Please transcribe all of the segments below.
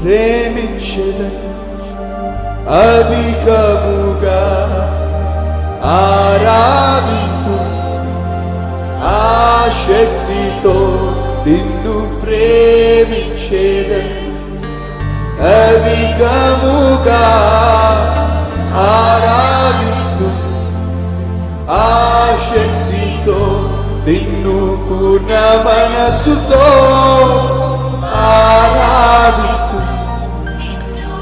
ప్రేమించెదను అధికముగా ఆరాధింతు ఆశక్తితో నిన్ను ప్రేమించెదను అధికముగా ఆరాధింతు ఆశక్తితో నిన్ను పూర్ణ మనసుతో ఆరాధింతు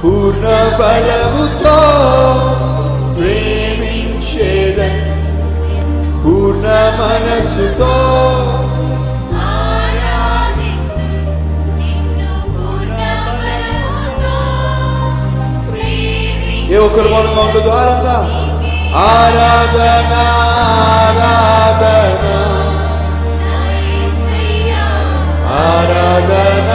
పూర్ణ బలముతో ప్రేమించేదను పూర్ణ మనసుతో ఏ ఒక్కరు మౌనంగా ఉండదు ఆరాధన ఆరాధన ఆరాధన ఆరాధన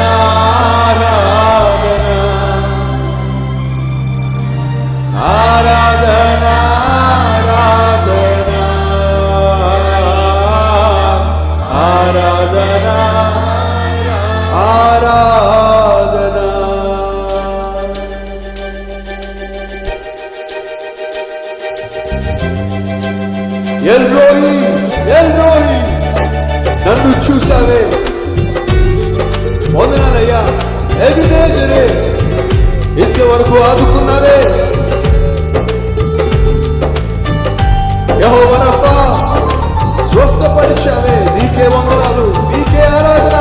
ఆరాధన ఆరాధన ఆరాధన ఎల్రోయి ఎల్రోయి నన్ను చూసావే వందనాలయ్యా ఎబినేజరే ఇంతవరకు ఆదుకున్నావే యెహోవా రఫా స్వస్థపరిచావే నీకే వందనాలు నీకే ఆరాధన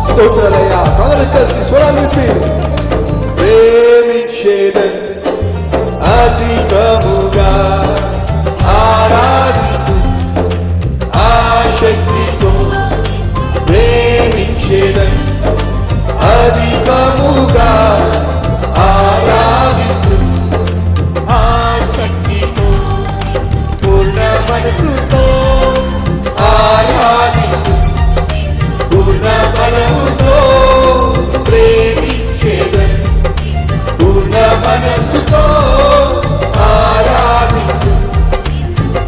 స్తోత్రాలయ్యా ప్రజలు కలిసి స్వరాలు విప్పి ప్రేమించేదను అధికముగా ఆరాధింతు ఆశక్తితో ప్రేమించేదను అధికముగా ఆరాధింతు ఆశక్తితో పూర్ణ మనసుతో ఆరాధింతు పూర్ణ బలముతో ప్రేమించేదను పూర్ణ మనసుతో ఆరాధింతు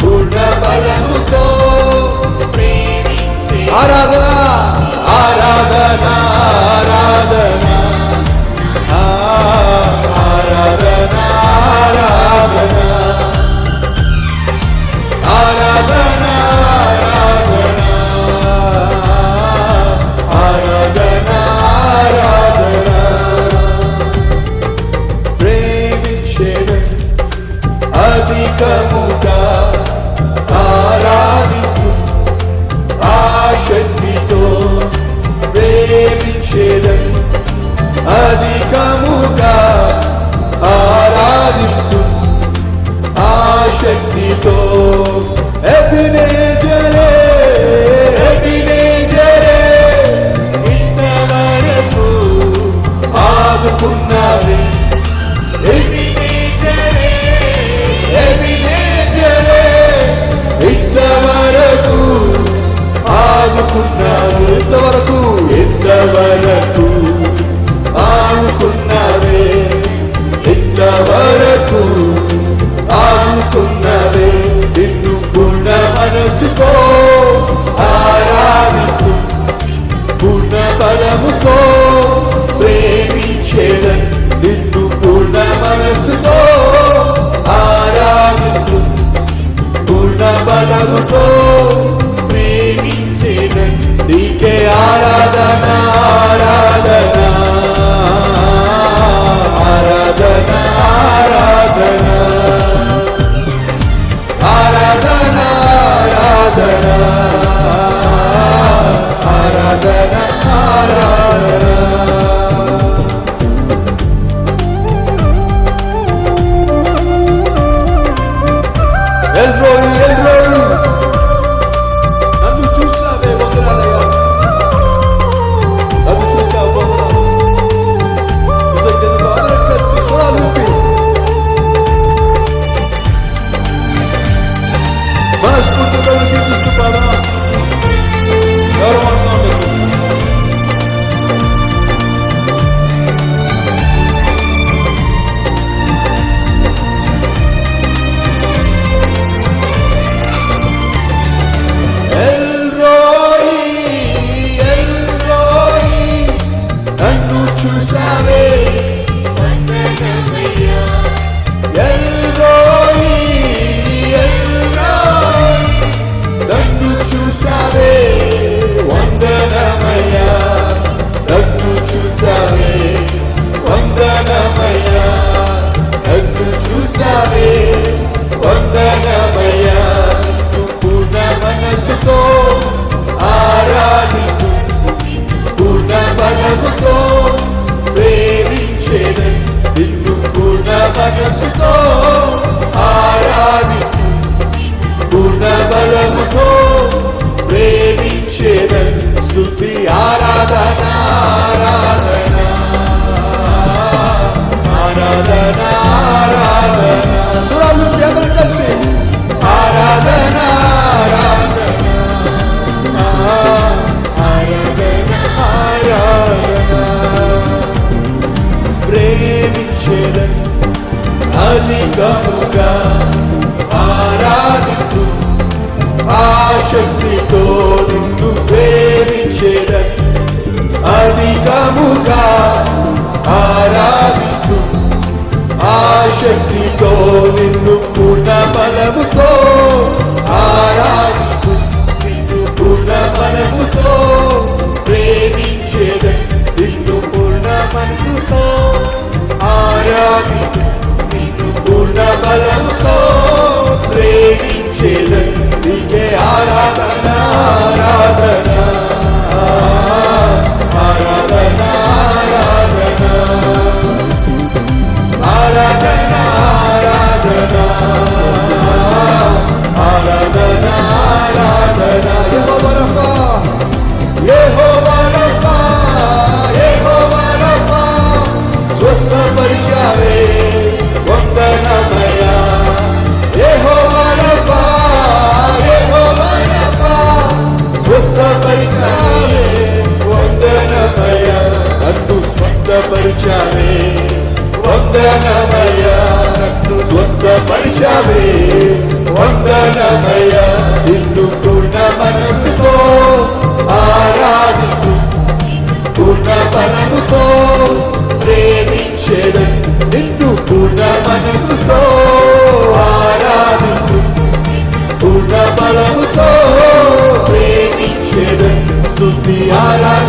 పూర్ణ బలముతో ఆరాధన ఆరాధన ఆరాధన ఆరాధన ఆరాధన ఆరాధన ఆరాధన ఆరాధన ప్రేమించేదను అధికముగా ఆరాధింతు ఆశక్తితో ప్రేమించేదను అధికముగా ఆరాధింతు ఆశక్తితో ఎబినేజరే ఎబినేజరే ఇంతవరకు ఆదుకున్నావే ఎబినేజరే ఎబినేజరే ఇంతవరకు ఆదుకున్నావు ఇంతవరకు ఇంతవరకు ఆదుకున్నావే ఇంతవరకు ఆదుకున్నావే నిన్ను పూర్ణ మనసుతో ఆరాధింతు పూర్ణ బలముతో ప్రేమించేదను నిన్ను పూర్ణ మనసుతో ఆరాధింతు పూర్ణ బలముతో ప్రేమించేదను నీకే ఆరాధన ఆరాధన ఆరాధన ఆరాధన ఆరాధన ఆరాధన ఆరాధన ఎల్రోయి ఎల్రోయి నన్ను చూసావే వందనాలయ్యా నన్ను చూసావు వందనాలు కృతజ్ఞతలు అందరం కలిసి స్వరాలు విప్పి మనస్ఫూర్తిగా కీర్తిస్తూ పాడమా ఎవరు మనతో ఉండదు ఎల్రోయి ఎల్రోయి నన్ను చూసావే ప్రేమించేదన్ స్తుతి ఆరాధన ఆరాధన ఆరాధన ఆరాధన చూడాలి అందరం కలిసి ఆరాధన ఆరాధన ఆరాధన ఆరాధన ప్రేమించేదన్ అధికముగా ఆరాధించు ఆశక్తితో నిన్ను ప్రేమించేదన్ అధికముగా ఆరాధించు ఆశక్తితో నిన్ను పూర్ణ బలముతో ఆరాధించు నిన్ను పూర్ణ మనసుతో ప్రేమించేదన్ నిన్ను పూర్ణ మనసుతో ఆరాధించు నిన్ను పూర్ణ బలముతో ప్రేమించేదన్ నీకే ఆరాధన ఆరాధన ఆరాధన ఆరాధన ఆరాధన ఆరాధన ఆరాధన యెహోవా రబ్బా యెహోవా రబ్బా యెహోవా రబ్బా స్వస్థపరిచావే వందనమయ్యా యెహోవా రబ్బా యెహోవా రబ్బా స్వస్థపరిచావే వందనమయ్యా నన్ను స్వస్థపరిచావే వందనమయ్యా నన్ను స్వస్థపరిచావే వందనమయ్యా నిన్ను పూర్ణ మనసుతో ఆరాధించు పూర్ణ బలముతో ప్రేమించేదన్ నిన్ను పూర్ణ మనసుతో ఆరాధించు పూర్ణ బలముతో ప్రేమించేదన్ స్తుతి ఆరాధన